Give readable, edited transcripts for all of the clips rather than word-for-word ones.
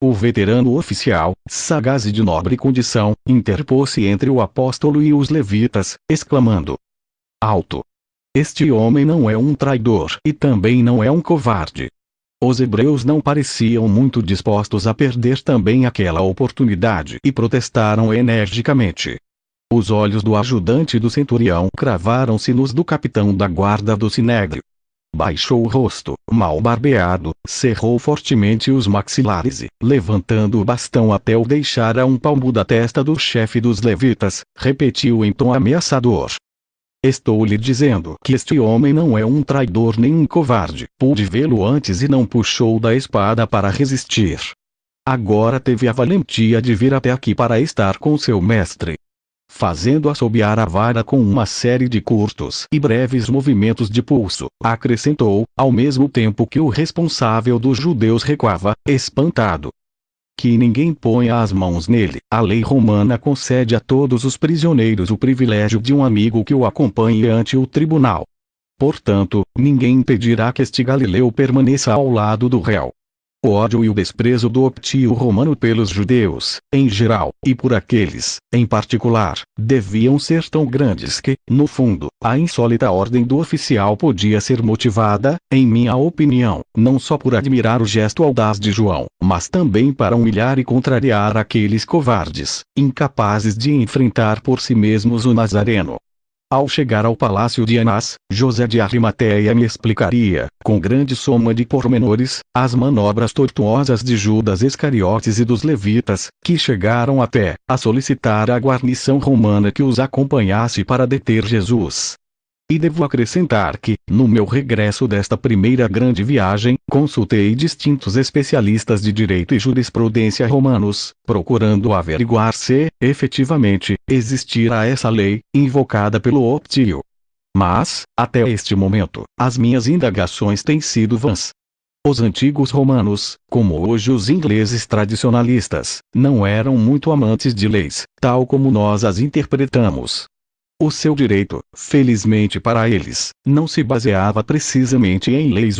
O veterano oficial, sagaz e de nobre condição, interpôs-se entre o apóstolo e os levitas, exclamando alto: este homem não é um traidor e também não é um covarde. Os hebreus não pareciam muito dispostos a perder também aquela oportunidade e protestaram energicamente. Os olhos do ajudante do centurião cravaram-se nos do capitão da guarda do sinédrio. Baixou o rosto, mal barbeado, cerrou fortemente os maxilares e, levantando o bastão até o deixar a um palmo da testa do chefe dos levitas, repetiu em tom ameaçador: estou lhe dizendo que este homem não é um traidor nem um covarde. Pude vê-lo antes e não puxou da espada para resistir. Agora teve a valentia de vir até aqui para estar com seu mestre. Fazendo assobiar a vara com uma série de curtos e breves movimentos de pulso, acrescentou, ao mesmo tempo que o responsável dos judeus recuava, espantado: que ninguém ponha as mãos nele. A lei romana concede a todos os prisioneiros o privilégio de um amigo que o acompanhe ante o tribunal. Portanto, ninguém impedirá que este galileu permaneça ao lado do réu. O ódio e o desprezo do optio romano pelos judeus, em geral, e por aqueles, em particular, deviam ser tão grandes que, no fundo, a insólita ordem do oficial podia ser motivada, em minha opinião, não só por admirar o gesto audaz de João, mas também para humilhar e contrariar aqueles covardes, incapazes de enfrentar por si mesmos o Nazareno. Ao chegar ao palácio de Anás, José de Arimateia me explicaria, com grande soma de pormenores, as manobras tortuosas de Judas Iscariotes e dos levitas, que chegaram até a solicitar à guarnição romana que os acompanhasse para deter Jesus. E devo acrescentar que, no meu regresso desta primeira grande viagem, consultei distintos especialistas de direito e jurisprudência romanos, procurando averiguar se, efetivamente, existira essa lei, invocada pelo optio. Mas, até este momento, as minhas indagações têm sido vãs. Os antigos romanos, como hoje os ingleses tradicionalistas, não eram muito amantes de leis, tal como nós as interpretamos. O seu direito, felizmente para eles, não se baseava precisamente em leis.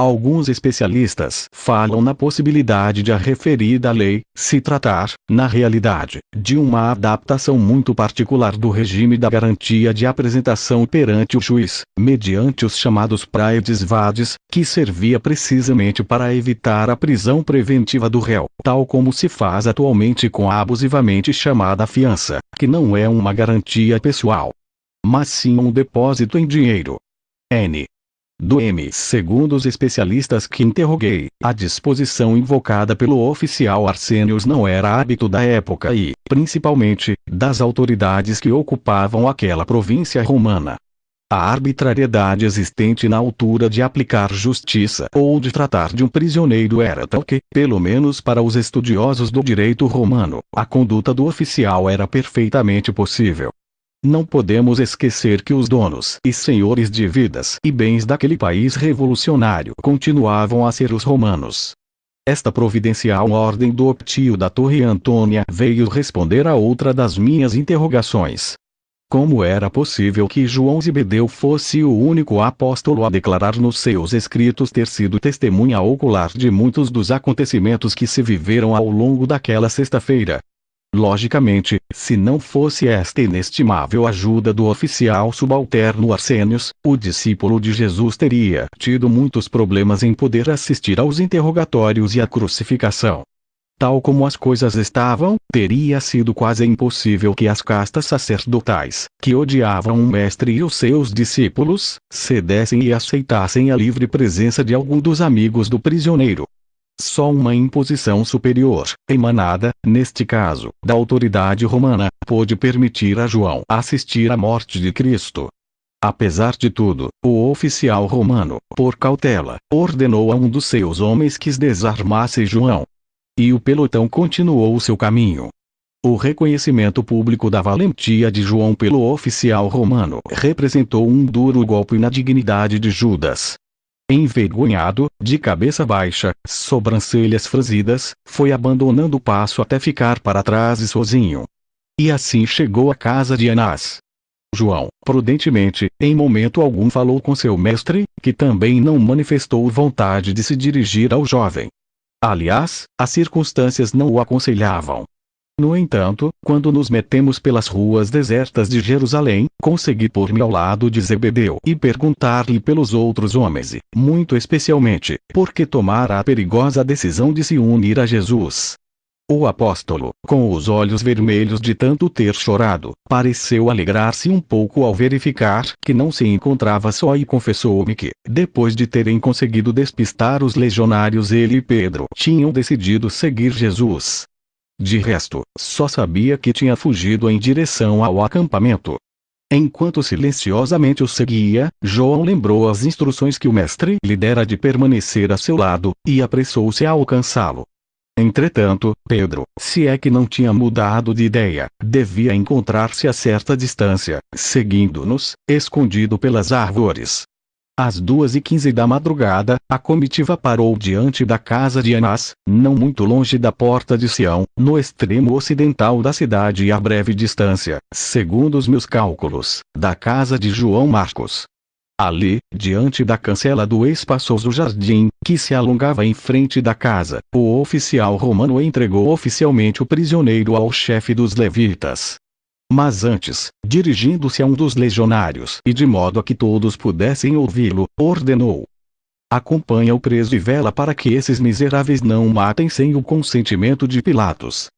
Alguns especialistas falam na possibilidade de a referida lei se tratar, na realidade, de uma adaptação muito particular do regime da garantia de apresentação perante o juiz, mediante os chamados praedes vades, que servia precisamente para evitar a prisão preventiva do réu, tal como se faz atualmente com a abusivamente chamada fiança, que não é uma garantia pessoal, mas sim um depósito em dinheiro. Segundo os especialistas que interroguei, a disposição invocada pelo oficial Arsênios não era hábito da época e, principalmente, das autoridades que ocupavam aquela província romana. A arbitrariedade existente na altura de aplicar justiça ou de tratar de um prisioneiro era tal que, pelo menos para os estudiosos do direito romano, a conduta do oficial era perfeitamente possível. Não podemos esquecer que os donos e senhores de vidas e bens daquele país revolucionário continuavam a ser os romanos. Esta providencial ordem do optio da Torre Antônia veio responder a outra das minhas interrogações. Como era possível que João Zebedeu fosse o único apóstolo a declarar nos seus escritos ter sido testemunha ocular de muitos dos acontecimentos que se viveram ao longo daquela sexta-feira? Logicamente, se não fosse esta inestimável ajuda do oficial subalterno Arsênios, o discípulo de Jesus teria tido muitos problemas em poder assistir aos interrogatórios e à crucificação. Tal como as coisas estavam, teria sido quase impossível que as castas sacerdotais, que odiavam o mestre e os seus discípulos, cedessem e aceitassem a livre presença de algum dos amigos do prisioneiro. Só uma imposição superior, emanada, neste caso, da autoridade romana, pôde permitir a João assistir à morte de Cristo. Apesar de tudo, o oficial romano, por cautela, ordenou a um dos seus homens que desarmasse João. E o pelotão continuou seu caminho. O reconhecimento público da valentia de João pelo oficial romano representou um duro golpe na dignidade de Judas. Envergonhado, de cabeça baixa, sobrancelhas franzidas, foi abandonando o passo até ficar para trás e sozinho. E assim chegou à casa de Anás. João, prudentemente, em momento algum falou com seu mestre, que também não manifestou vontade de se dirigir ao jovem. Aliás, as circunstâncias não o aconselhavam. No entanto, quando nos metemos pelas ruas desertas de Jerusalém, consegui pôr-me ao lado de Zebedeu e perguntar-lhe pelos outros homens e, muito especialmente, por que tomara a perigosa decisão de se unir a Jesus. O apóstolo, com os olhos vermelhos de tanto ter chorado, pareceu alegrar-se um pouco ao verificar que não se encontrava só e confessou-me que, depois de terem conseguido despistar os legionários, ele e Pedro tinham decidido seguir Jesus. De resto, só sabia que tinha fugido em direção ao acampamento. Enquanto silenciosamente o seguia, João lembrou as instruções que o mestre lhe dera de permanecer a seu lado, e apressou-se a alcançá-lo. Entretanto, Pedro, se é que não tinha mudado de ideia, devia encontrar-se a certa distância, seguindo-nos, escondido pelas árvores. Às 2h15 da madrugada, a comitiva parou diante da casa de Anás, não muito longe da porta de Sião, no extremo ocidental da cidade e a breve distância, segundo os meus cálculos, da casa de João Marcos. Ali, diante da cancela do espaçoso jardim, que se alongava em frente da casa, o oficial romano entregou oficialmente o prisioneiro ao chefe dos levitas. Mas antes, dirigindo-se a um dos legionários e de modo a que todos pudessem ouvi-lo, ordenou: acompanha o preso e vela para que esses miseráveis não o matem sem o consentimento de Pilatos.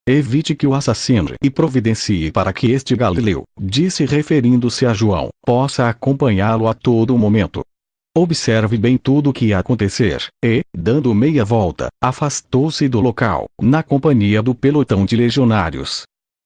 Evite que o assassine e providencie para que este Galileu, disse referindo-se a João, possa acompanhá-lo a todo momento. Observe bem tudo o que ia acontecer, e, dando meia volta, afastou-se do local, na companhia do pelotão de legionários.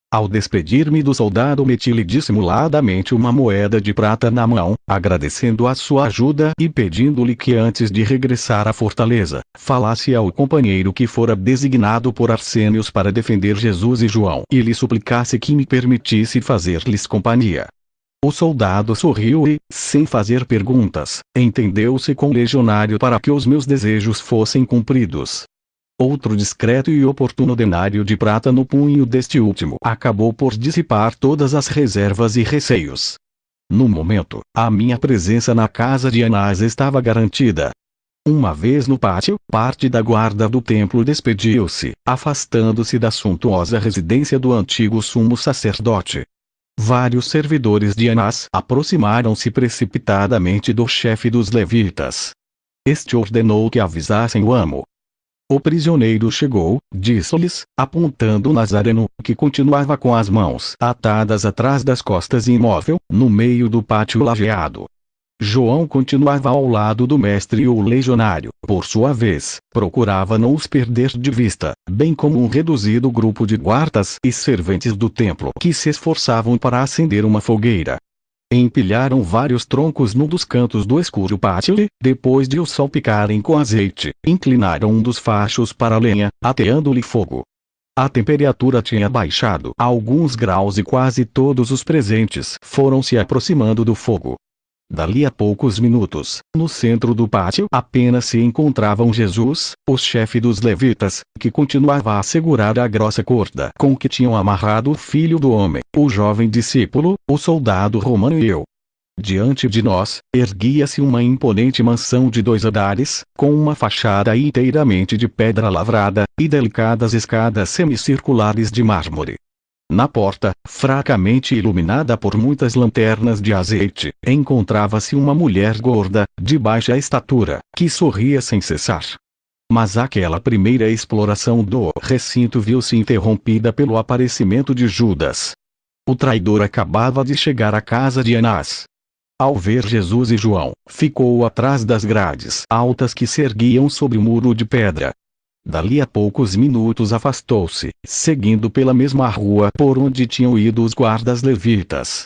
Ao despedir-me do soldado, meti-lhe dissimuladamente uma moeda de prata na mão, agradecendo a sua ajuda e pedindo-lhe que antes de regressar à fortaleza, falasse ao companheiro que fora designado por Arsênios para defender Jesus e João e lhe suplicasse que me permitisse fazer-lhes companhia. O soldado sorriu e, sem fazer perguntas, entendeu-se com o legionário para que os meus desejos fossem cumpridos. Outro discreto e oportuno denário de prata no punho deste último acabou por dissipar todas as reservas e receios. No momento, a minha presença na casa de Anás estava garantida. Uma vez no pátio, parte da guarda do templo despediu-se, afastando-se da suntuosa residência do antigo sumo sacerdote. Vários servidores de Anás aproximaram-se precipitadamente do chefe dos levitas. Este ordenou que avisassem o amo. O prisioneiro chegou, disse-lhes, apontando o Nazareno, que continuava com as mãos atadas atrás das costas e imóvel, no meio do pátio lajeado. João continuava ao lado do mestre e o legionário, por sua vez, procurava não os perder de vista, bem como um reduzido grupo de guardas e serventes do templo que se esforçavam para acender uma fogueira. Empilharam vários troncos num dos cantos do escuro pátio e, depois de os salpicarem com azeite, inclinaram um dos fachos para a lenha, ateando-lhe fogo. A temperatura tinha baixado a alguns graus e quase todos os presentes foram se aproximando do fogo. Dali a poucos minutos, no centro do pátio apenas se encontravam Jesus, o chefe dos levitas, que continuava a segurar a grossa corda com que tinham amarrado o filho do homem, o jovem discípulo, o soldado romano e eu. Diante de nós, erguia-se uma imponente mansão de 2 andares, com uma fachada inteiramente de pedra lavrada, e delicadas escadas semicirculares de mármore. Na porta, fracamente iluminada por muitas lanternas de azeite, encontrava-se uma mulher gorda, de baixa estatura, que sorria sem cessar. Mas aquela primeira exploração do recinto viu-se interrompida pelo aparecimento de Judas. O traidor acabava de chegar à casa de Anás. Ao ver Jesus e João, ficou atrás das grades altas que se erguiam sobre o muro de pedra. Dali a poucos minutos afastou-se, seguindo pela mesma rua por onde tinham ido os guardas levitas.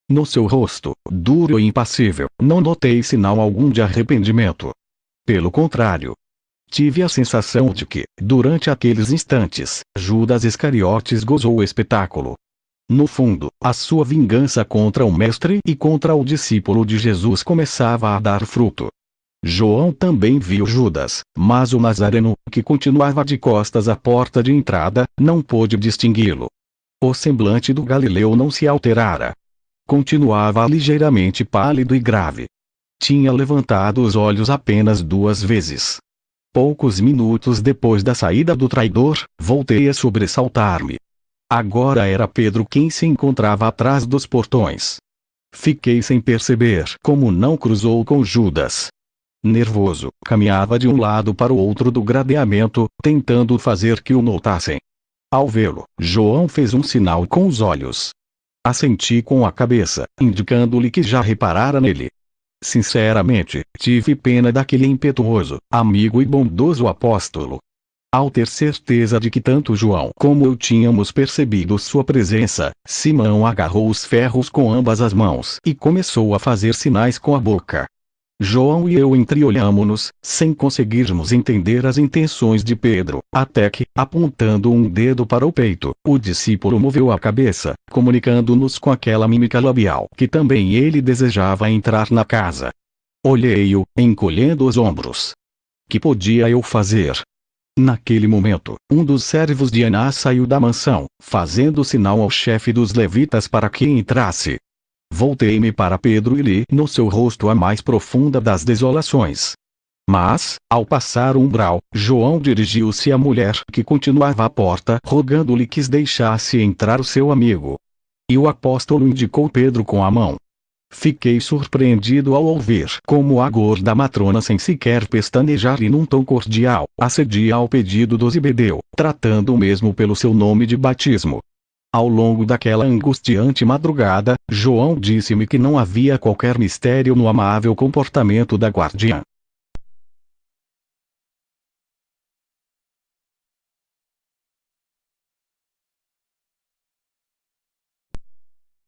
No seu rosto, duro e impassível, não notei sinal algum de arrependimento. Pelo contrário, tive a sensação de que, durante aqueles instantes, Judas Iscariotes gozou o espetáculo. No fundo, a sua vingança contra o mestre e contra o discípulo de Jesus começava a dar fruto. João também viu Judas, mas o Nazareno, que continuava de costas à porta de entrada, não pôde distingui-lo. O semblante do Galileu não se alterara. Continuava ligeiramente pálido e grave. Tinha levantado os olhos apenas 2 vezes. Poucos minutos depois da saída do traidor, voltei a sobressaltar-me. Agora era Pedro quem se encontrava atrás dos portões. Fiquei sem perceber como não cruzou com Judas. Nervoso, caminhava de um lado para o outro do gradeamento, tentando fazer que o notassem. Ao vê-lo, João fez um sinal com os olhos. Assenti com a cabeça, indicando-lhe que já reparara nele. Sinceramente, tive pena daquele impetuoso, amigo e bondoso apóstolo. Ao ter certeza de que tanto João como eu tínhamos percebido sua presença, Simão agarrou os ferros com ambas as mãos e começou a fazer sinais com a boca. João e eu entreolhamo-nos, sem conseguirmos entender as intenções de Pedro, até que, apontando um dedo para o peito, o discípulo moveu a cabeça, comunicando-nos com aquela mímica labial que também ele desejava entrar na casa. Olhei-o, encolhendo os ombros. Que podia eu fazer? Naquele momento, um dos servos de Anás saiu da mansão, fazendo sinal ao chefe dos levitas para que entrasse. Voltei-me para Pedro e li no seu rosto a mais profunda das desolações. Mas, ao passar o umbral, João dirigiu-se à mulher que continuava à porta, rogando-lhe que deixasse entrar o seu amigo. E o apóstolo indicou Pedro com a mão. Fiquei surpreendido ao ouvir como a gorda matrona, sem sequer pestanejar e num tom cordial, acedia ao pedido do Zebedeu, tratando-o mesmo pelo seu nome de batismo. Ao longo daquela angustiante madrugada, João disse-me que não havia qualquer mistério no amável comportamento da guardiã.